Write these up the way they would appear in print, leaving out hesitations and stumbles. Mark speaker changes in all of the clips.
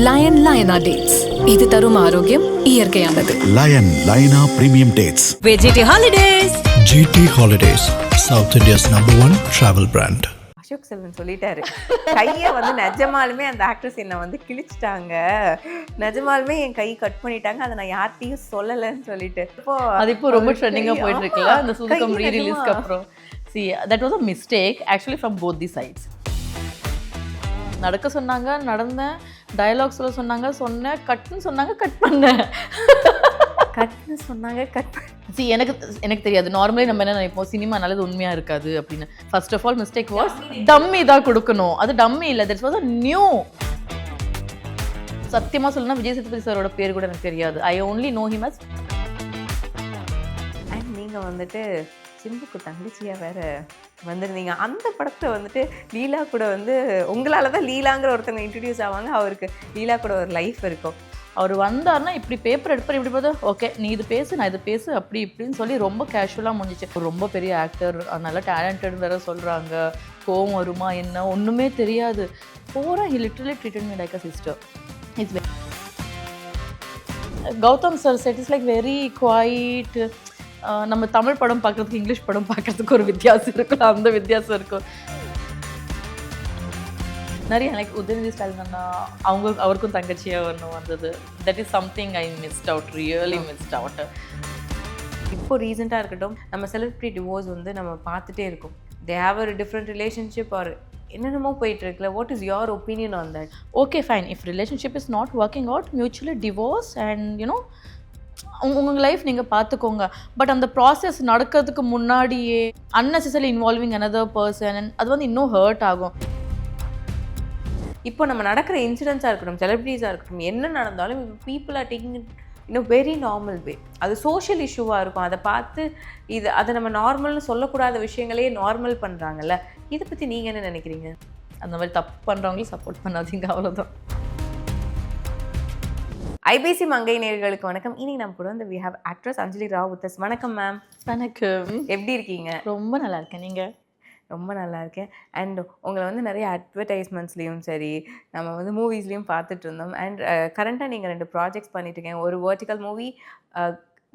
Speaker 1: Line லயனா dates, இது தரும் ஆரோக்கியம் இயற்கையானது.
Speaker 2: லயன் லயனா premium dates.
Speaker 3: GT Holidays.
Speaker 4: GT Holidays, South India's #1 travel brand.
Speaker 5: Ashok Selvan சொல்லிட்டாரு, கையை வந்து நிஜமாலுமே அந்த ஆக்ட்ரஸ் என்னை வந்து கிழிச்சிட்டாங்க, நிஜமாலுமே என் கை கட் பண்ணிட்டாங்க, அதை நான் யார்கிட்டையும் சொல்லலைன்னு சொல்லிட்டு.
Speaker 3: இப்போ ரொம்ப ட்ரெண்டிங்காக போயிட்டு இருக்குல்ல அந்த சூதுகம் ரீ-ரிலீஸ்க்கு அப்புறம். See, that was a mistake actually from both the sides. நடக்க சொன்னாங்க, நடந்தேன். டயலாக் சொல்ல சொன்னாங்க, சொன்னேன். கட்னு சொன்னாங்க, கட் பண்ணேன்.
Speaker 5: கட்னு சொன்னாங்க, கட்
Speaker 3: சி எனக்கு தெரியாது. நார்மலி நம்ம என்ன நினைப்போம், சினிமா நல்லது உண்மையாக இருக்காது அப்படின்னு. First of all mistake was dummy தான் கொடுக்கணும். அது டம்மி இல்லை, தட்ஸ் வாஸ் அ நியூ. சத்தியமாக சொல்லணும்னா விஜய் சேதுபதி சாரோட பேர் கூட எனக்கு தெரியாது. I only know him as.
Speaker 5: And நீங்கள் வந்துட்டு சிம்புக்கு தங்கச்சியாக வேற வந்திருந்தீங்க. அந்த படத்தை வந்துட்டு லீலா கூட வந்து உங்களால் தான் லீலாங்கிற ஒருத்தவங்க இன்ட்ரடியூஸ் ஆவாங்க. அவருக்கு லீலா கூட ஒரு லைஃப் இருக்கும்.
Speaker 3: அவர் வந்தார்னா இப்படி பேப்பர் எடுப்பார், இப்படி பார்த்தா ஓகே நீ இது பேசு, நான் இது பேசு, அப்படி இப்படின்னு சொல்லி ரொம்ப கேஷுவலாக முடிஞ்சிச்சு. ரொம்ப பெரிய ஆக்டர், நல்லா டேலண்டட் வேற சொல்கிறாங்க. கோவம் வருமா என்ன ஒன்றுமே தெரியாது. போகிறேன், he literally treated me like a sister. It's Gautham sir set is like very quiet. நம்ம தமிழ் படம் பார்க்குறதுக்கு இங்கிலீஷ் படம் பார்க்குறதுக்கு ஒரு வித்தியாசம் இருக்கும், அந்த வித்தியாசம் இருக்கும். நிறைய எனக்கு உதயநிதி ஸ்டாலின் அவருக்கும் தங்கச்சியாக ஒன்று வந்தது. That is something I missed out, really mist out.
Speaker 5: இப்போ ரீசெண்டாக இருக்கட்டும், நம்ம செலிபிரிட்டி டிவோர்ஸ் வந்து நம்ம பார்த்துட்டே இருக்கோம். They have a different relationship or என்னென்னமோ போயிட்டு இருக்குல்ல. What is your opinion on that?
Speaker 3: Okay fine, if relationship is not working out, mutually divorce and you know உங்கள் லைஃப் நீங்கள் பார்த்துக்கோங்க. பட் அந்த ப்ராசஸ் நடக்கிறதுக்கு முன்னாடியே அன்னெசரி இன்வால்விங் அனதர் பர்சன், அது வந்து இன்னும் ஹர்ட் ஆகும்.
Speaker 5: இப்போ நம்ம நடக்கிற இன்சிடென்ட்ஸாக இருக்கட்டும், செலிபிரிட்டிஸாக இருக்கட்டும், என்ன நடந்தாலும் people are taking it in a very normal way. அது சோஷியல் இஷ்யூவாக இருக்கும். அதை பார்த்து அதை நம்ம நார்மல்னு சொல்லக்கூடாத விஷயங்களே நார்மல் பண்ணுறாங்கல்ல. இதை பற்றி நீங்கள் என்ன நினைக்கிறீங்க?
Speaker 3: அந்த மாதிரி தப்பு பண்ணுறவங்களும் சப்போர்ட் பண்ணாதீங்க, அவ்வளோதான்.
Speaker 5: ஐபிசி மங்கை நேயர்களுக்கு வணக்கம். இன்னைக்கு நம்ம கூட வந்து we have actress Anjali Rao with us. வணக்கம் மேம்.
Speaker 3: வணக்கம்.
Speaker 5: எப்படி இருக்கீங்க?
Speaker 3: ரொம்ப நல்லா இருக்கேன். நீங்கள்?
Speaker 5: ரொம்ப நல்லா இருக்கேன். அண்ட் உங்களை வந்து நிறைய அட்வர்டைஸ்மெண்ட்ஸ்லேயும் சரி, நம்ம வந்து மூவிஸ்லேயும் பார்த்துட்டு இருந்தோம். அண்ட் கரண்ட்டாக நீங்கள் 2 ப்ராஜெக்ட்ஸ் பண்ணிட்டுருக்கேன். ஒரு vertical movie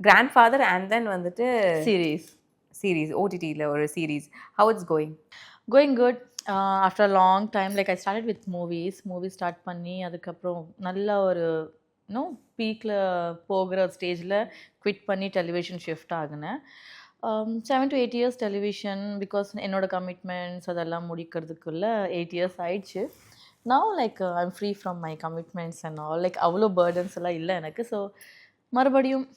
Speaker 5: grandfather, and then வந்துட்டு சீரீஸ் ஓடிடியில் ஒரு series. How it's
Speaker 3: going good. After a long time like I started with movie start பண்ணி அதுக்கப்புறம் நல்ல ஒரு பீக்கில் போகிற ஸ்டேஜில் குவிட் பண்ணி டெலிவிஷன் ஷிஃப்ட் ஆகினேன். 7 to 8 years டெலிவிஷன், பிகாஸ் என்னோடய கமிட்மெண்ட்ஸ் அதெல்லாம் முடிக்கிறதுக்குள்ள 8 years ஆயிடுச்சு. Now like I'm free from my commitments and all, like அவ்வளோ பேர்டன்ஸ் எல்லாம் இல்லை எனக்கு. ஸோ மறுபடியும்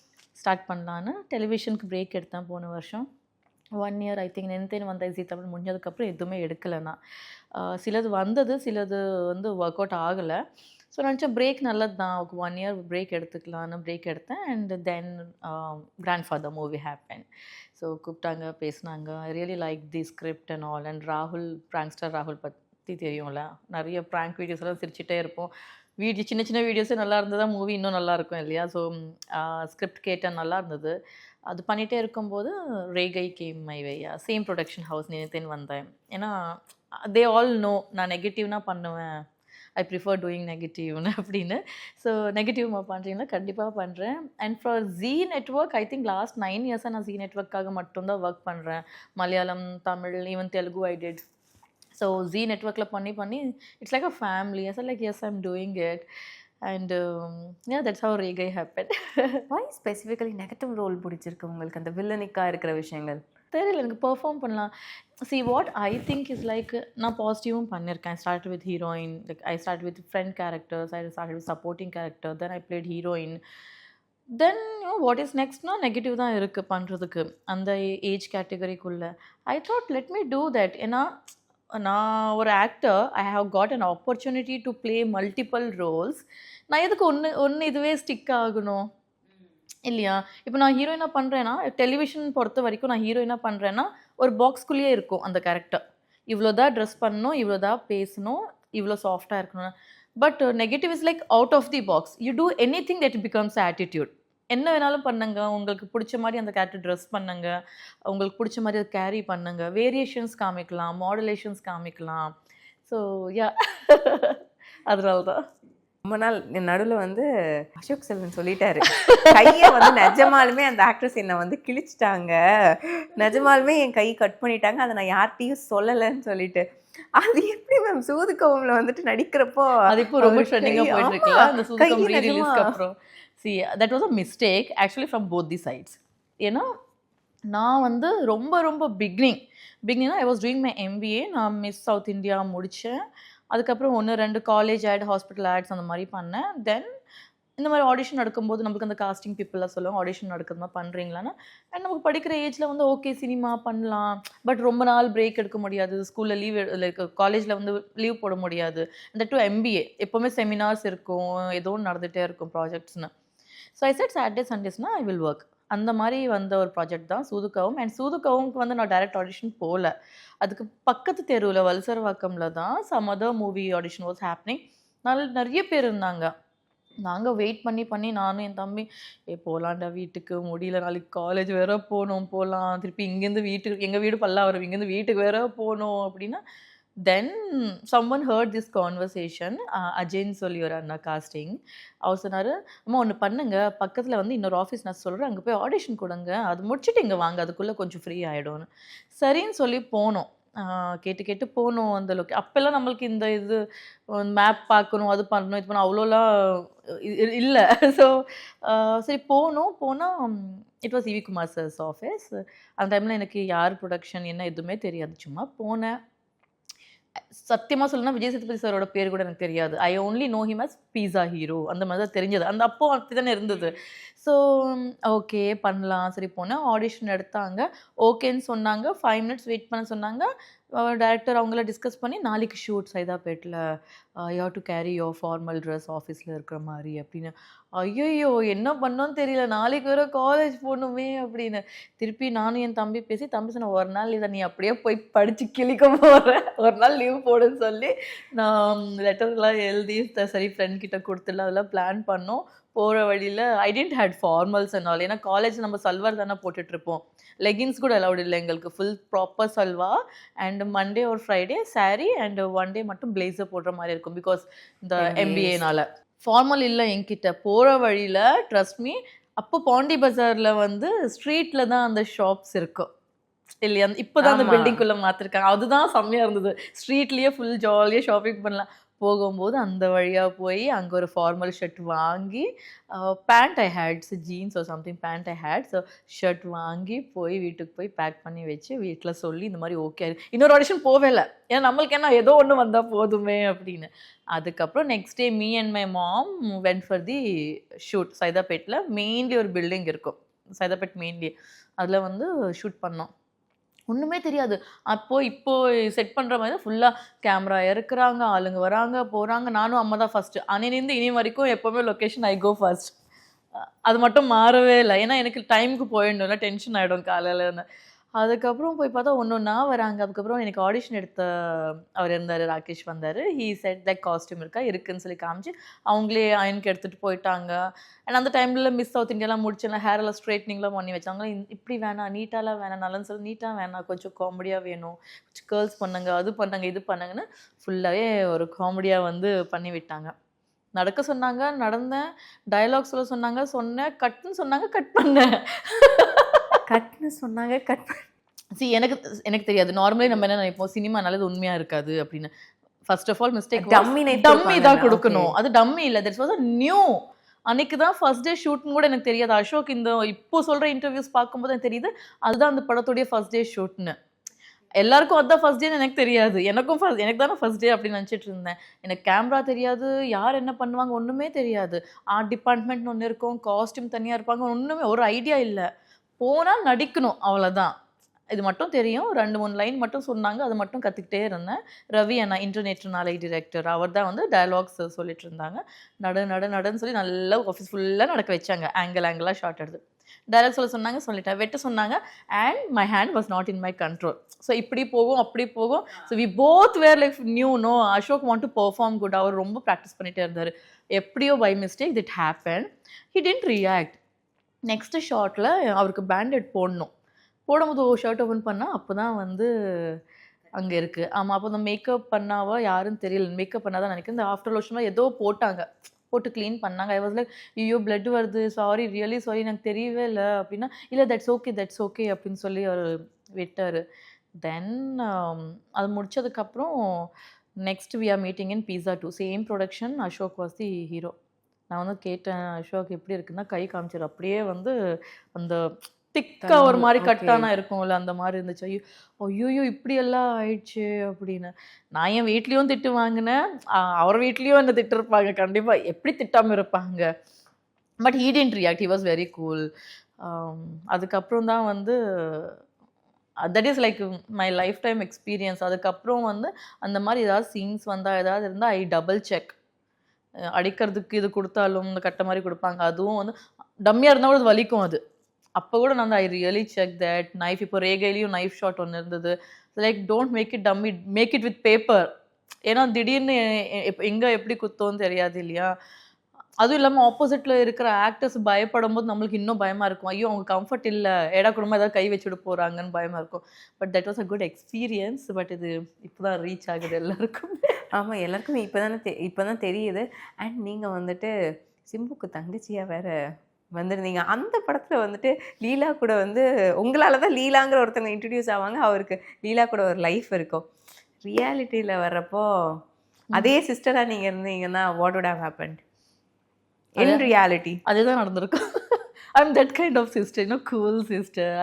Speaker 3: ஸ்டார்ட் பண்ணலான்னு டெலிவிஷனுக்கு பிரேக் எடுத்தேன் போன வருஷம். 1 year ஐ திங்க் நென்தேன் வந்த ஜீ தமிழ் முடிஞ்சதுக்கப்புறம் எதுவுமே எடுக்கலைன்னா. சிலது வந்தது, சிலது வந்து ஒர்க் அவுட் ஆகலை. ஸோ நினச்சேன் பிரேக் நல்லது தான், 1 year பிரேக் எடுத்துக்கலான்னு பிரேக் எடுத்தேன். And then grand father movie happen. So கூப்பிட்டாங்க, பேசினாங்க. I really like the script and all. And ராகுல், பிராங்க்ஸ்டர் ராகுல் பற்றி தெரியும்ல, நிறைய ப்ராங்க் வீடியோஸ் எல்லாம் சிரிச்சிட்டே இருப்போம். சின்ன சின்ன வீடியோஸே நல்லா இருந்ததா, மூவி இன்னும் நல்லா இருக்கும் இல்லையா. ஸோ ஸ்கிரிப்ட் கேட்டால் நல்லா இருந்தது. அது பண்ணிகிட்டே இருக்கும்போது ரேகை game my way. Same production house நினைத்தேன் வந்தேன். ஏன்னா தே ஆல் நோ நான் நெகட்டிவ்னா பண்ணுவேன், ஐ ப்ரிஃபர் டூயிங் நெகட்டிவ்னு அப்படின்னு. ஸோ நெகட்டிவ் பண்ணுறீங்கன்னா கண்டிப்பாக பண்ணுறேன். And for Zee network I think last 9 years நான் ஜீ நெட்வொர்க்காக மட்டும்தான் ஒர்க் பண்ணுறேன். Malayalam, Tamil, even Telugu I did. So Zee நெட்வொர்க்கில் பண்ணி it's like a family. I like as I'm doing it. And that's how ரேகை happen.
Speaker 5: Why specifically negative role பிடிச்சிருக்கு உங்களுக்கு, அந்த வில்லனிக்காக இருக்கிற விஷயங்கள்?
Speaker 3: தெரியல, எனக்கு பெர்ஃபார்ம் பண்ணலாம். See what I think is like நான் பாசிட்டிவும் பண்ணியிருக்கேன். I start with heroine, like I start with friend characters, I start with supporting character, then I played heroine. Then what is நெக்ஸ்ட்னா நெகட்டிவ் தான் இருக்குது பண்ணுறதுக்கு அந்த ஏஜ் கேட்டகரிக்குள்ளே. I thought let me do that. ஏன்னா நான் ஒரு actor, I have got an opportunity to play multiple roles. நான் எதுக்கு ஒன்று இதுவே ஸ்டிக் ஆகணும் இல்லையா? இப்போ நான் ஹீரோயினாக பண்ணுறேன்னா, டெலிவிஷன் பொறுத்த வரைக்கும் நான் ஹீரோயினாக பண்ணுறேன்னா ஒரு பாக்ஸ்குள்ளேயே இருக்கும் அந்த கேரக்டர். இவ்வளோ தான் ட்ரெஸ் பண்ணணும், இவ்வளோ தான் பேசணும், இவ்வளோ சாஃப்டாக இருக்கணும். But negative is like out of the box. You do anything that becomes attitude. என்ன வேணாலும் பண்ணுங்க, உங்களுக்கு பிடிச்ச மாதிரி அந்த கேரக்டர் ட்ரெஸ் பண்ணுங்க, உங்களுக்கு பிடிச்ச மாதிரி அதை கேரி பண்ணுங்க, வேரியேஷன்ஸ் காமிக்கலாம், மாடுலேஷன்ஸ் காமிக்கலாம். ஸோ யா அதனால தான்.
Speaker 5: ரொம்ப நாள் நடுவில் வந்து அசோக் செல்வன் சொல்லிட்டாரு, கையை வந்து நிஜமாலுமே அந்த ஆக்ட்ரஸ் என்னை வந்து கிழிச்சிட்டாங்க, நிஜமாலுமே என் கை கட் பண்ணிட்டாங்க, அதை நான் யார்கிட்டையும் சொல்லலைன்னு சொல்லிட்டு. அது எப்படி மேம் சூதுகவும்ல வந்துட்டு நடிக்கிறப்போ
Speaker 3: அது இப்போ ரொம்ப ட்ரெண்டிங்காக போயிட்டு இருக்குல்ல அந்த சூதுகம் ரீரிலீஸ்க்கு அப்புறம். See, that was a mistake actually from both the sides. ஏன்னா நான் வந்து ரொம்ப ரொம்ப பிகினிங்னா I was doing my MBA. நான் மிஸ் சவுத் இந்தியா முடித்தேன். அதுக்கப்புறம் 1-2 காலேஜ் ஆட், ஹாஸ்பிட்டல் ஆட்ஸ் அந்த மாதிரி பண்ணேன். தென் இந்த மாதிரி ஆடிஷன் நடக்கும்போது நம்மளுக்கு அந்த காஸ்டிங் பீப்புளெலாம் சொல்லுவாங்க, ஆடிஷன் நடக்குது மாதிரி பண்ணுறீங்களான்னு. அண்ட் நமக்கு படிக்கிற ஏஜில் வந்து ஓகே சினிமா பண்ணலாம், பட் ரொம்ப நாள் பிரேக் எடுக்க முடியாது, ஸ்கூலில் லீவ் லைக் காலேஜில் வந்து லீவ் போட முடியாது. இந்த டு MBA எப்போவுமே செமினார்ஸ் இருக்கும், ஏதோ ஒன்று நடந்துகிட்டே இருக்கும் ப்ராஜெக்ட்ஸ்னு. ஸோ ஐ செட் சாட்டர்டே சண்டேஸ்னால் ஐ வில் ஒர்க். அந்த மாதிரி வந்த ஒரு ப்ராஜெக்ட் தான் சூதுகவும். அண்ட் சூதுகவும்க்கு வந்து நான் டைரக்ட் ஆடிஷன் போகல, அதுக்கு பக்கத்து தெருவில் வல்சரவாக்கம்ல தான் some other movie audition was happening. நிறைய பேர் இருந்தாங்க. நாங்கள் வெயிட் பண்ணி நானும் என் தம்பி போகலான்டா வீட்டுக்கு, முடியல நாளைக்கு காலேஜ் வேற போகணும், போகலாம் திருப்பி இங்கேருந்து வீட்டுக்கு, எங்கள் வீடு பல்லாவரம், இங்கேருந்து வீட்டுக்கு வேற போகணும் அப்படின்னா. தென் someone heard this conversation. அஜய்ன்னு சொல்லி ஒரு அண்ணா காஸ்டிங், அவர் சொன்னார், அம்மா ஒன்று பண்ணுங்க, பக்கத்தில் வந்து இன்னொரு ஆஃபீஸ் நான் சொல்கிறேன், அங்கே போய் ஆடிஷன் கொடுங்க, அது முடிச்சுட்டு இங்கே வாங்க, அதுக்குள்ளே கொஞ்சம் ஃப்ரீ ஆகிடும்னு. சரின்னு சொல்லி போனோம். கேட்டு போனோம் அந்த அப்போல்லாம் நம்மளுக்கு இந்த இது மேப் பார்க்கணும், அது பண்ணணும், இது பண்ணணும் அவ்வளோலாம் இல்லை. ஸோ சரி போனால் இட் வாஸ் இவி குமார் சார்ஸ் ஆஃபீஸ். அந்த டைமில் எனக்கு யார் ப்ரொடக்ஷன் என்ன எதுவுமே தெரியாது, சும்மா போனேன். சத்தியமாக சொல்லணும்னா விஜய் சேதுபதி சாரோட பேர் கூட எனக்கு தெரியாது. I only know him as Pizza hero, அந்த மாதிரி தான் தெரிஞ்சது. அந்த அப்போ அப்படி தானே இருந்தது. ஸோ ஓகே பண்ணலாம் சரி போனேன். ஆடிஷன் எடுத்தாங்க, ஓகேன்னு சொன்னாங்க. 5 minutes வெயிட் பண்ண சொன்னாங்க. டைரக்டர் அவங்கள டிஸ்கஸ் பண்ணி நாளைக்கு ஷூட் சைதாப்பேட்டில், you have to carry your formal dress ஆஃபீஸில் இருக்கிற மாதிரி அப்படின்னு. ஐயோ என்ன பண்ணோன்னு தெரியல, நாளைக்கு வேறு காலேஜ் போகணுமே அப்படின்னு. திருப்பி நானும் என் தம்பி பேசி, தம்பி சொன்ன ஒரு நாள் இதை நீ அப்படியே போய் படித்து கிளிக்க போகிறேன், ஒரு நாள் லீவ் போடுன்னு சொல்லி நான் லெட்டர்லாம் எழுதி சரி ஃப்ரெண்ட் கிட்ட கொடுத்துடலாம், அதெல்லாம் பிளான் பண்ணோம். போகிற வழியில் I didn't have formals and all. ஏன்னா காலேஜ் நம்ம சல்வார் தானே போட்டுட்ருப்போம், லெகின்ஸ் கூட அலவுட் இல்லை எங்களுக்கு. Full proper salwar and Monday ஒரு ஃப்ரைடே சாரீ அண்ட் 1 day மட்டும் பிளேசர் போடுற மாதிரி இருக்கும், பிகாஸ் இந்த MBAனால. ஃபார்மல் இல்லை என்கிட்ட. போகிற வழியில் ட்ரஸ்ட் மீ, அப்போ பாண்டி பஜாரில் வந்து ஸ்ட்ரீட்டில் தான் அந்த ஷாப்ஸ் இருக்கும் இல்லையா, இப்போ தான் அந்த பில்டிங்குள்ளே மாற்றிருக்காங்க. அதுதான் செம்மையாக இருந்தது. ஸ்ட்ரீட்லேயே ஃபுல் ஜாலியாக ஷாப்பிங் பண்ணலாம். போகும்போது அந்த வழியாக போய் அங்கே ஒரு ஃபார்மல் ஷர்ட் வாங்கி, பேண்ட் ஐ ஹேட், ஜீன்ஸ் ஒரு something pant I hate, so shirt வாங்கி போய் வீட்டுக்கு போய் பேக் பண்ணி வச்சு வீட்டில் சொல்லி இந்த மாதிரி ஓகே. இன்னொரு ஆடிஷன் போவே இல்லை, ஏன்னா நம்மளுக்கு என்ன ஏதோ ஒன்று வந்தால் போதுமே அப்படின்னு. அதுக்கப்புறம் next day me and my mom went for the shoot. சைதாப்பேட்டில் மெயின்லி ஒரு பில்டிங் இருக்கும், சைதாப்பேட் மெயின்லி, அதில் வந்து ஷூட் பண்ணோம். ஒன்றுமே தெரியாது. இப்போது செட் பண்ணுற மாதிரி தான் ஃபுல்லாக கேமரா இறக்குறாங்க, ஆளுங்க வராங்க போகிறாங்க. நானும் அம்மா தான் ஃபஸ்ட்டு, அன்னிலேருந்து இனி வரைக்கும் எப்போவுமே லொக்கேஷன் ஐ கோ ஃபர்ஸ்ட். அது மட்டும் மாறவே இல்லை, ஏன்னா எனக்கு டைமுக்கு போயிடணும்ல, டென்ஷன் ஆகிடும் காலையிலன்னு. அதுக்கப்புறம் போய் பார்த்தா ஒன்றா வராங்க. அதுக்கப்புறம் எனக்கு ஆடிஷன் எடுத்த அவர் இருந்தார், ராகேஷ் வந்தார். ஹீ செட் லைக் காஸ்டியூம் இருக்குன்னு சொல்லி காமிச்சு அவங்களே அயனுக்கு எடுத்துகிட்டு போயிட்டாங்க. அண்ட் அந்த டைமில் மிஸ் சவுத் இந்தியாலாம் முடிச்சேன், ஹேரெல்லாம் ஸ்ட்ரைட்னிங்லாம் பண்ணி வச்சாங்க. இப்படி வேணாம், நீட்டாலாம் வேணாம், நல்லன்னு சொல்லி நீட்டாக வேணாம், கொஞ்சம் காமெடியாக வேணும், கொஞ்சம் கேர்ள்ஸ் பண்ணாங்க, அது பண்ணாங்க இது பண்ணாங்கன்னு ஃபுல்லாகவே ஒரு காமெடியாக வந்து பண்ணி விட்டாங்க. நடக்க சொன்னாங்க, நடந்தேன். டயலாக் சொல்ல சொன்னாங்க, சொன்னேன். கட்டுன்னு சொன்னாங்க, கட் பண்ணேன்.
Speaker 5: கட்னு சொன்னாங்க, கட்
Speaker 3: எனக்கு தெரியாது. நார்மலி நம்ம என்ன நினைப்போம், சினிமானால அது உண்மையாக இருக்காது அப்படின்னு. First of all mistake, dummy தான் கொடுக்கணும். அது டம்மி இல்லை, தட்ஸ் வாஸ் அ நியூ. அன்னைக்கு தான் ஃபர்ஸ்ட் டே ஷூட்னு கூட எனக்கு தெரியாது. அசோக் இந்த இப்போ சொல்கிற இன்டர்வியூஸ் பார்க்கும்போது எனக்கு தெரியுது அதுதான் அந்த படத்துடைய ஃபர்ஸ்ட் டே ஷூட்னு. எல்லாருக்கும் அதுதான் ஃபர்ஸ்ட் டேன்னு எனக்கு தெரியாது, எனக்கு தானே ஃபர்ஸ்ட் டே அப்படின்னு நினச்சிட்டு இருந்தேன். எனக்கு கேமரா தெரியாது, யார் என்ன பண்ணுவாங்க ஒன்றுமே தெரியாது. ஆர்ட் டிபார்ட்மெண்ட்னு ஒன்று இருக்கும், காஸ்டியூம் தனியாக இருப்பாங்க, ஒன்றுமே ஒரு ஐடியா இல்லை. போனால் நடிக்கணும் அவ்வளோதான், இது மட்டும் தெரியும். 2-3 லைன் மட்டும் சொன்னாங்க, அது மட்டும் கற்றுக்கிட்டே இருந்தேன். ரவி அண்ணா இன்டர்நேஷனல் நாளை டிரெக்டர், அவர் தான் வந்து டயலாக்ஸ் சொல்லிட்டு இருந்தாங்க. நடுன்னு சொல்லி நல்லா ஆஃபீஸ் ஃபுல்லாக நடக்க வச்சாங்க, ஆங்கிளாக ஷார்ட் எடுத்து. டைலாக் சொல்ல சொன்னாங்க, சொல்லிட்டேன். வெட்ட சொன்னாங்க, and my hand was not in my control. So இப்படி போகும் அப்படி போகும். So we both were like no Ashok want to perform good. அவர் ரொம்ப ப்ராக்டிஸ் பண்ணிகிட்டே இருந்தார். எப்படியோ by mistake it happen. He didn't react. Next ஷார்ட்டில் அவருக்கு பேண்டட் போடணும். போடும்போது ஷர்ட் ஓப்பன் பண்ணால் அப்போ தான் வந்து அங்கே இருக்குது. ஆமாம், அப்போ அந்த மேக்கப் பண்ணாவா யாருன்னு தெரியல, மேக்கப் பண்ணாதான் நினைக்கிறேன். இந்த ஆஃப்டர் லோஷன்லாம் ஏதோ போட்டாங்க, போட்டு க்ளீன் பண்ணாங்க. ஐ வாஸ் லைக் ஐயோ பிளட் வருது, சாரி ரியலி சாரி எனக்கு தெரியவே இல்லை அப்படின்னா, இல்லை தட்ஸ் ஓகே அப்படின்னு சொல்லி அவர் விட்டார். தென் அது முடிச்சதுக்கப்புறம் next we are meeting in Pizza 2 same production. Ashok was the hero. நான் வந்து கேட்டேன் அசோக் எப்படி இருக்குன்னா, கை காமிச்சார். அப்படியே வந்து அந்த திக்கா ஒரு மாதிரி கட்டானா இருக்கும்ல அந்த மாதிரி இருந்துச்சு. ஐயோ இப்படியெல்லாம் ஆயிடுச்சு அப்படின்னு. நான் என் வீட்லேயும் திட்டு வாங்கினேன், அவர் வீட்லேயும் என்ன திட்டிருப்பாங்க கண்டிப்பாக, எப்படி திட்டாமல் இருப்பாங்க. But he didn't react, he was very cool. அதுக்கப்புறம் தான் வந்து that is like my life time experience. அதுக்கப்புறம் வந்து அந்த மாதிரி ஏதாவது சீன்ஸ் வந்தால் ஏதாவது இருந்தால் ஐ டபுள் செக். அடிக்கிறதுக்கு இது கொடுத்தாலும் இந்த கட்டை மாதிரி கொடுப்பாங்க, அதுவும் வந்து டம்மியாக இருந்தால் கூட அது வலிக்கும். அது அப்போ கூட நான் I really check that knife. இப்போ ரேகையிலையும் நைஃப் ஷாட் ஒன்று இருந்தது. Like don't make it dummy, make it with paper. ஏன்னா திடீர்னு எங்கே எப்படி குத்தோன்னு தெரியாது இல்லையா. அதுவும் இல்லாமல் ஆப்போசிட்டில் இருக்கிற ஆக்டர்ஸ் பயப்படும் போது நம்மளுக்கு இன்னும் பயமாக இருக்கும். ஐயோ அவங்க கம்ஃபர்ட் இல்லை, ஏடா குடும்பம் ஏதாவது கை வச்சுட்டு போகிறாங்கன்னு பயமாக இருக்கும். But that was a good experience. But இது இப்போ தான் ரீச் ஆகுது எல்லாருக்கும்.
Speaker 5: ஆமாம், எல்லாருக்கும் இப்போ தான் தெரியுது. அண்ட் நீங்கள் வந்துட்டு சிம்புக்கு தங்கச்சியாக வேற வந்திருந்தீங்க. அந்த படத்தில் வந்துட்டு லீலா கூட வந்து உங்களால் தான் லீலாங்கிற ஒருத்தவங்க இன்ட்ரடியூஸ் ஆவாங்க. அவருக்கு லீலா கூட ஒரு லைஃப் இருக்கும். ரியாலிட்டியில் வர்றப்போ அதே சிஸ்டராக நீங்கள் இருந்தீங்கன்னா what would have happened in reality?
Speaker 3: அதுதான் நடந்திருக்கும். I am that kind of sister, இன்னும் cool sister.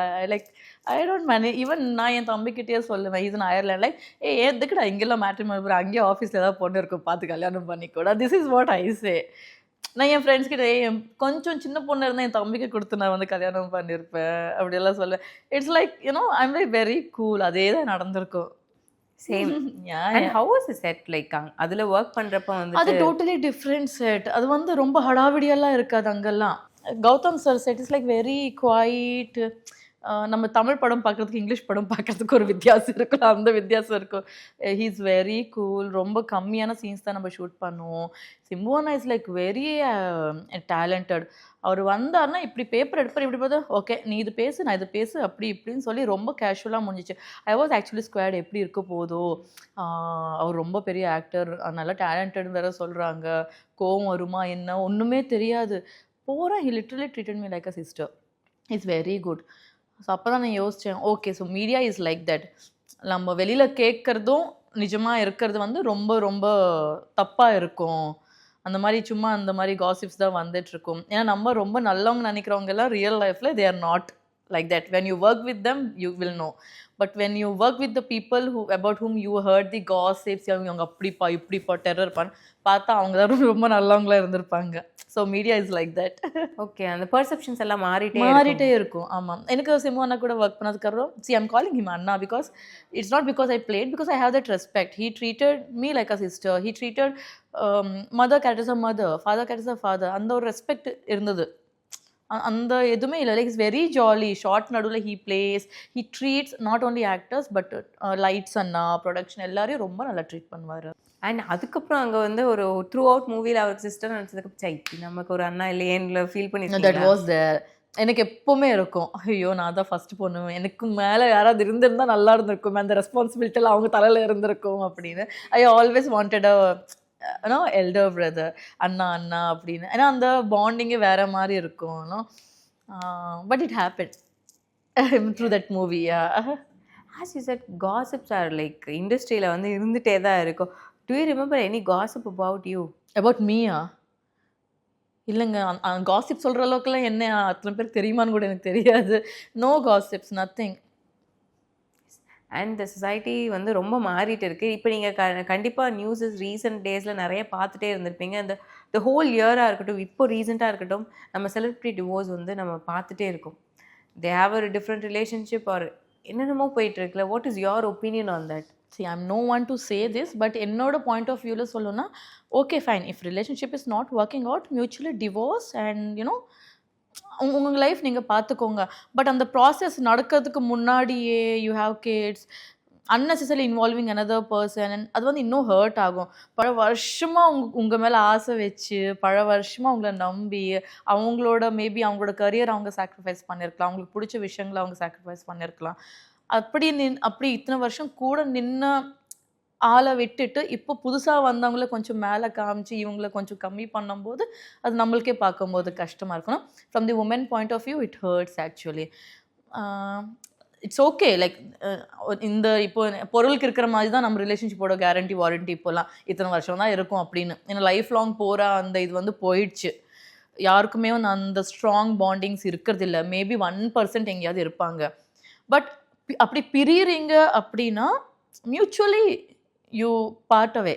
Speaker 3: I don't manage. Even நான் என் தம்பிக்கிட்டே சொல்லுவேன், இது அயர்லாண்ட் லைக் எதுக்குடா இங்கெல்லாம் மேட்ரிமோனி போகிறேன், அங்கேயே ஆஃபீஸில் ஏதாவது பொண்ணு இருக்கும் பார்த்து கல்யாணம் பண்ணிக்கூட. திஸ் இஸ் வாட் ஐ சே. நான் என் ஃப்ரெண்ட்ஸ் கிட்ட கொஞ்சம் சின்ன பொண்ணு இருந்தால் என் தம்பிக்கு கொடுத்து நான் வந்து கல்யாணம் பண்ணியிருப்பேன் அப்படியெல்லாம் சொல்லுவேன். It's like you know I am very cool. அதே தான் நடந்திருக்கும்.
Speaker 5: Same. And how was the set like? அதில் ஒர்க் பண்ணுறப்போ வந்து
Speaker 3: அது டோட்டலி டிஃப்ரெண்ட் செட். அது வந்து ரொம்ப ஹடாவிடியெல்லாம் இருக்காது அங்கெல்லாம். Gautham sir set is like very quiet. நம்ம தமிழ் படம் பார்க்குறதுக்கு இங்கிலீஷ் படம் பார்க்குறதுக்கு ஒரு வித்தியாசம் இருக்கும், அந்த வித்தியாசம் இருக்கும். He is very cool. ரொம்ப கம்மியான சீன்ஸ் தான் நம்ம ஷூட் பண்ணுவோம். சிம்புவனா இஸ் லைக் வெரி டேலண்டட். அவர் வந்தார்னா இப்படி பேப்பர் எடுப்பார், இப்படி பார்த்தா ஓகே நீ இது பேசு நான் இது பேசு அப்படி இப்படின்னு சொல்லி ரொம்ப கேஷுவலாக முடிஞ்சிச்சு. ஐ வாஸ் ஆக்சுவலி ஸ்குவாட் எப்படி இருக்க போதோ. அவர் ரொம்ப பெரிய ஆக்டர், நல்லா டேலண்டட்னு வேற சொல்கிறாங்க. கோவம் வருமா என்ன ஒன்றுமே தெரியாது. போகிறேன், he literally treated me like a sister. It's very good. So அப்போ தான் நான் யோசித்தேன், okay so media is like that. நம்ம வெளியில் கேட்குறதும் நிஜமாக இருக்கிறது வந்து ரொம்ப ரொம்ப தப்பாக இருக்கும். அந்த மாதிரி சும்மா அந்த மாதிரி காசிப்ஸ் தான் வந்துட்டுருக்கும். ஏன்னா நம்ம ரொம்ப நல்லவங்க நினைக்கிறவங்க எல்லாம் ரியல் லைஃப்பில் they are not like that. When you work with them you will know, but when you work with the people who about whom you heard the gossips, அவங்க அப்படிப்பா இப்படிப்பா டெரர் பார்த்தா அவங்க தான் ரொம்ப நல்லவங்களா இருந்திருப்பாங்க. So media is like that.
Speaker 5: Okay, அந்த perceptions எல்லாம்
Speaker 3: மாறிட்டே இருக்கும். ஆமாம், எனக்கு சிம்பு அண்ணா கூட ஒர்க் பண்ணதுக்கப்புறம் ஐம் காலிங் ஹிம் அண்ணா because it's not because I played, because I have that respect. He treated me like a sister. He treated mother characters a mother, father characters a father. அந்த ஒரு respect இருந்தது. அந்த எதுவுமே இல்லை. Like it's very jolly. Shot நடுவில் he plays, he treats not only actors but lights அண்ணா, production எல்லாரையும் ரொம்ப நல்லா ட்ரீட் பண்ணுவார்.
Speaker 5: அண்ட் அதுக்கப்புறம் அங்கே வந்து ஒரு த்ரூ அவுட் மூவியில் அவருக்கு சிஸ்டர் நினச்சதுக்கு சைத்தி நமக்கு ஒரு அண்ணா இல்லையேன்னு ஃபீல் பண்ணி
Speaker 3: தட் வாஸ் தேர். எனக்கு எப்போவுமே இருக்கும், ஐயோ நான் தான் ஃபஸ்ட்டு பொண்ணு, எனக்கு மேலே யாராவது இருந்திருந்தா நல்லா இருந்திருக்கும், அந்த ரெஸ்பான்சிபிலிட்டியில் அவங்க தலையில் இருந்திருக்கும் அப்படின்னு. I always wanted a elder brother, அண்ணா அண்ணா அப்படின்னு. ஏன்னா அந்த பாண்டிங்கே வேற மாதிரி இருக்கும். But it happen through that movie.
Speaker 5: As you said gossips are like இண்டஸ்ட்ரியில் வந்து இருந்துகிட்டே தான் இருக்கும். Do you remember any gossip about you?
Speaker 3: About மீயா? இல்லைங்க, காசிப் சொல்கிற அளவுக்குலாம் என்ன அத்தனை பேர் தெரியுமான்னு கூட எனக்கு தெரியாது. No gossips, nothing.
Speaker 5: And the society வந்து ரொம்ப மாறிட்டு இருக்குது. இப்போ நீங்கள் கண்டிப்பாக நியூஸஸ் ரீசெண்ட் டேஸில் நிறைய பார்த்துட்டே இருந்திருப்பீங்க. இந்த ஹோல் இயராக இருக்கட்டும், இப்போ ரீசெண்டாக இருக்கட்டும், நம்ம செலிப்ரிட்டி டிவோர்ஸ் வந்து நம்ம பார்த்துட்டே இருக்கோம். They have a different relationship or என்னென்னமோ போயிட்டுருக்குல்ல. What is your opinion on that?
Speaker 3: See, I'm no one to say this, but என்னோட பாயிண்ட் ஆஃப் வியூவில் சொல்லணும்னா okay fine, if relationship is not working out, mutually divorce and you know உங்கள் life நீங்கள் பார்த்துக்கோங்க. But அந்த process நடக்கிறதுக்கு முன்னாடியே you have kids, unnecessarily involving another person, அது வந்து இன்னும் ஹர்ட் ஆகும். பல வருஷமாக உங்கள் மேலே ஆசை வச்சு, பல வருஷமாக உங்களை நம்பி, அவங்களோட மேபி அவங்களோட கரியர் அவங்க சாக்ரிஃபைஸ் பண்ணியிருக்கலாம், அவங்களுக்கு பிடிச்ச விஷயங்களை அவங்க சாக்ரிஃபைஸ் பண்ணியிருக்கலாம். அப்படி இத்தனை வருஷம் கூட நின்று ஆளை விட்டுட்டு இப்போ புதுசாக வந்தவங்கள கொஞ்சம் மேலே காமிச்சு இவங்கள கொஞ்சம் கம்மி பண்ணும்போது அது நம்மளுக்கே பார்க்கும்போது கஷ்டமாக இருக்கணும். From the woman point of view it hurts actually. It's okay like இந்த இப்போ பொருளுக்கு இருக்கிற மாதிரி தான் நம்ம ரிலேஷன்ஷிப்போட கேரண்டி வாரண்டி இப்போலாம் இத்தனை வருஷம் தான் இருக்கும் அப்படின்னு. ஏன்னா லைஃப் லாங் போகிற அந்த இது வந்து போயிடுச்சு. யாருக்குமே வந்து அந்த ஸ்ட்ராங் பாண்டிங்ஸ் இருக்கிறது இல்லை. மேபி 1% எங்கேயாவது இருப்பாங்க. பட் அப்படி பிரியிறீங்க அப்படின்னா mutually you part away,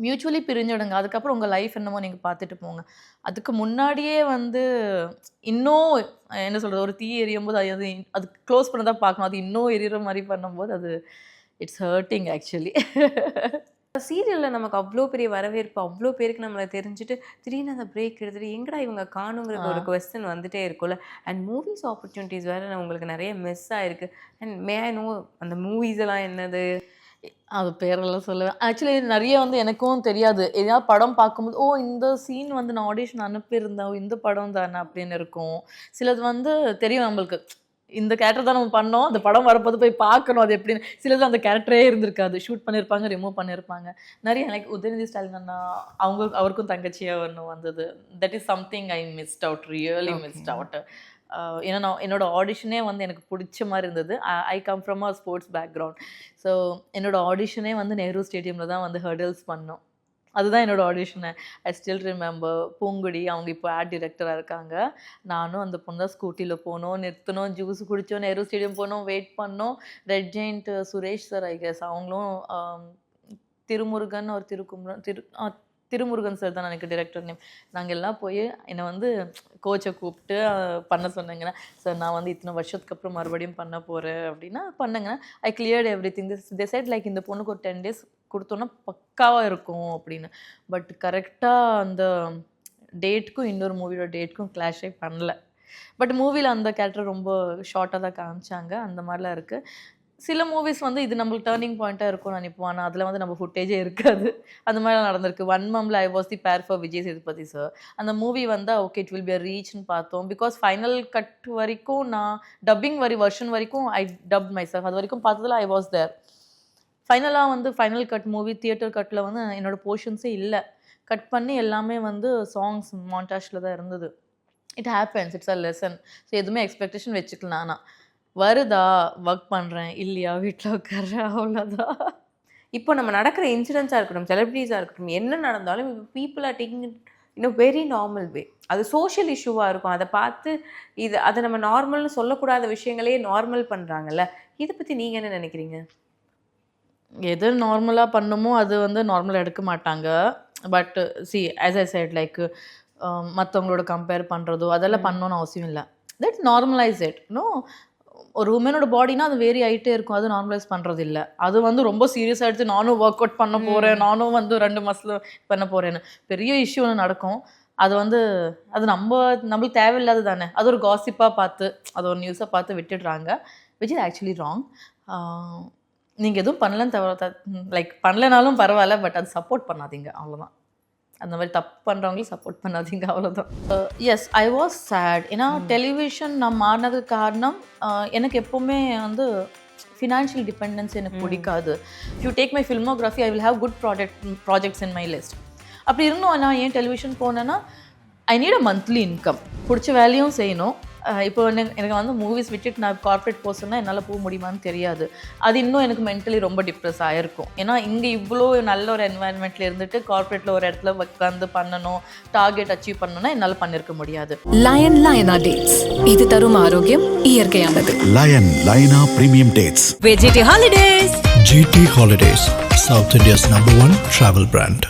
Speaker 3: mutually பிரிஞ்சிடுங்க. அதுக்கப்புறம் உங்கள் லைஃப் என்னமோ நீங்கள் பார்த்துட்டு போங்க. அதுக்கு முன்னாடியே வந்து இன்னும் என்ன சொல்கிறது, ஒரு தீ எரியும் போது அது க்ளோஸ் பண்ண தான் பார்க்கணும். அது இன்னும் எரியிற மாதிரி பண்ணும்போது அது இட்ஸ் ஹர்ட்டிங் ஆக்சுவலி.
Speaker 5: சீரியலில் நமக்கு அவ்வளோ பெரிய வரவேற்பு, அவ்வளோ பேருக்கு நம்மளை தெரிஞ்சுட்டு திடீர்னு அந்த பிரேக் எடுத்துட்டு எங்கடா இவங்க காணுங்கிற ஒரு கொஸ்டின் வந்துட்டே இருக்கும்ல. அண்ட் மூவிஸ் ஆப்பர்ச்சுனிட்டிஸ் வேறு உங்களுக்கு நிறைய மிஸ் ஆகிருக்கு. அண்ட் மே ஐ நோ அந்த மூவிஸ் எல்லாம் என்னது?
Speaker 3: அது பேரெல்லாம் சொல்லுவேன். ஆக்சுவலி நிறைய வந்து எனக்கும் தெரியாது. ஏதாவது படம் பார்க்கும்போது ஓ இந்த சீன் வந்து நான் ஆடிஷன் அனுப்பியிருந்தேன், இந்த படம் தானே அப்படின்னு இருக்கும். சிலது வந்து தெரியும் நம்மளுக்கு, இந்த கேரக்டர் தான் நம்ம பண்ணோம், அந்த படம் வரப்போது போய் பார்க்கணும் அது எப்படின்னு. சிலது அந்த கேரக்டரே இருந்திருக்காது, ஷூட் பண்ணியிருப்பாங்க, ரிமூவ் பண்ணியிருப்பாங்க. நிறைய எனக்கு உதயநிதி ஸ்டாலின் அண்ணா அவருக்கும் தங்கச்சியாக ஒன்று வந்தது. That is something I missed out, really mist out. ஏன்னா நான் என்னோட ஆடிஷனே வந்து எனக்கு பிடிச்ச மாதிரி இருந்தது. I come from a sports background. So என்னோட ஆடிஷனே வந்து நேரு ஸ்டேடியமில் தான் வந்து ஹர்டல்ஸ் பண்ணோம். அதுதான் என்னோடய ஆடிஷனு. I still remember. பூங்குடி அவங்க இப்போ ஆட் டிரெக்டராக இருக்காங்க. நானும் அந்த பொண்ணு தான் ஸ்கூட்டியில் போனோம், நிறுத்தணும், ஜூஸ் குடித்தோம், நேரு ஸ்டேடியம் போனோம், வெயிட் பண்ணோம். Red giant Suresh sir I guess அவங்களும் திருமுருகன் ஒரு திருமுருகன் சார் தான் எனக்கு டிரெக்டர் நேம். நாங்கள் எல்லாம் போய் என்னை வந்து கோச்சை கூப்பிட்டு பண்ண சொன்னாங்கன்னா, சார் நான் வந்து இத்தனை வருஷத்துக்கு அப்புறம் மறுபடியும் பண்ண போகிறேன் அப்படின்னா பண்ணுங்கன்னா ஐ cleared every thing. They said like இந்த பொண்ணுக்கு ஒரு 10 days கொடுத்தோன்னா பக்காவாக இருக்கும் அப்படின்னு. பட் கரெக்டாக அந்த டேட்டுக்கும் இன்னொரு மூவியோட டேட்டுக்கும் கிளாஷே பண்ணல. பட் மூவியில் அந்த கேரக்டர் ரொம்ப ஷார்ட்டாக தான் காமிச்சாங்க. அந்த மாதிரிலாம் இருக்குது. சில மூவிஸ் வந்து இது நம்மளுக்கு டேர்னிங் பாயிண்ட்டாக இருக்கும்னு நினைப்போம். ஆனால் அதில் வந்து நம்ம ஃபுட்டேஜே இருக்காது. அந்த மாதிரிலாம் நடந்திருக்கு. 1 month I was the pair for Vijay Sethupathi sir. அந்த மூவி வந்தால் okay it will be a ரீச்னு பார்த்தோம். பிகாஸ் ஃபைனல் கட் வரைக்கும் நான் டப்பிங் வெர்ஷன் வரைக்கும் ஐ டப் மை செல்ஃப். அது வரைக்கும் பார்த்ததில் ஐ வாஸ் தேர். ஃபைனலாக வந்து ஃபைனல் கட் மூவி தியேட்டர் கட்டில் வந்து என்னோடய போர்ஷன்ஸே இல்லை. கட் பண்ணி எல்லாமே வந்து சாங்ஸ் மாண்டாஷில் தான் இருந்தது. It happens, it's a lesson. So எதுவுமே எக்ஸ்பெக்டேஷன் வச்சுக்கலாம். ஆனால் வருதா ஒர்க் பண்ணுறேன், இல்லையா வீட்டில் உட்கார்றேன், அவ்வளோதான்.
Speaker 5: இப்போ நம்ம நடக்கிற இன்சிடென்ட்ஸாக இருக்கட்டும், செலிபிரிட்டிஸாக இருக்கட்டும், என்ன நடந்தாலும் இப்போ people are taking it in a very normal way. அது சோஷியல் இஷ்யூவாக இருக்கும். அதை பார்த்து அதை நம்ம நார்மல்னு சொல்லக்கூடாத விஷயங்களே நார்மல் பண்ணுறாங்கல்ல. இதை பற்றி நீங்கள் என்ன நினைக்கிறீங்க?
Speaker 3: எது நார்மலாக பண்ணுமோ அது வந்து நார்மலாக எடுக்க மாட்டாங்க. But see as I said like மற்றவங்களோட கம்பேர் பண்ணுறதோ அதெல்லாம் பண்ணணும்னு அவசியம் இல்லை. That's normalise it. நோ, ஒரு உமனோட பாடினா அது வேரி ஆகிட்டே இருக்கும். அது நார்மலைஸ் பண்ணுறது இல்லை. அது வந்து ரொம்ப சீரியஸாக எடுத்து நானும் ஒர்க் அவுட் பண்ண போகிறேன், நானும் வந்து 2 மாதத்தில் பண்ண போகிறேன்னு பெரிய இஷ்யூ ஒன்று நடக்கும். அது வந்து அது நம்மளுக்கு தேவையில்லாது தானே. அது ஒரு காசிப்பாக பார்த்து அது ஒரு நியூஸாக பார்த்து விட்டுடுறாங்க, விச் இஸ் ஆக்சுவலி ராங். நீங்கள் எதுவும் பண்ணலன்னு லைக் பண்ணலைனாலும் பரவாயில்ல, பட் அது சப்போர்ட் பண்ணாதீங்க, அவ்வளோதான். அந்த மாதிரி தப்பு பண்ணுறவங்களும் சப்போர்ட் பண்ணாதீங்க, அவ்வளோதான். Yes, I was sad. ஏன்னா டெலிவிஷன் நான் மாறினதுக்கு காரணம் எனக்கு எப்போவுமே வந்து ஃபினான்ஷியல் டிபெண்டன்ஸ் எனக்கு பிடிக்காது. If you take my filmography I will have good projects in my list. அப்படி இருந்தும் நான் ஏன் டெலிவிஷன் போனேன்னா I need a monthly income. பிடிச்ச வேலையும் செய்யணும். இப்போ எனக்கு வந்து மூவிஸ் விட்டுட்டு நான் கார்ப்பரேட் போக என்னால் போக முடியுமான்னு தெரியாது. அது இன்னும் எனக்கு மென்டலி ரொம்ப டிப்ரெஸ் ஆகிருக்கும். ஏன்னா இங்கே இவ்வளோ நல்ல ஒரு என்வாயன்மெண்ட்டில் இருந்துட்டு கார்ப்பரேட்டில் ஒரு இடத்துல உட்காந்து பண்ணணும், டார்கெட் அச்சீவ் பண்ணணும்னா என்னால் பண்ணியிருக்க முடியாது.
Speaker 1: லயனா டேட்ஸ், இது தரும் ஆரோக்கியம் இயற்கையானது.
Speaker 2: லைனா premium dates.
Speaker 4: GT Holidays, South India's #1 travel brand.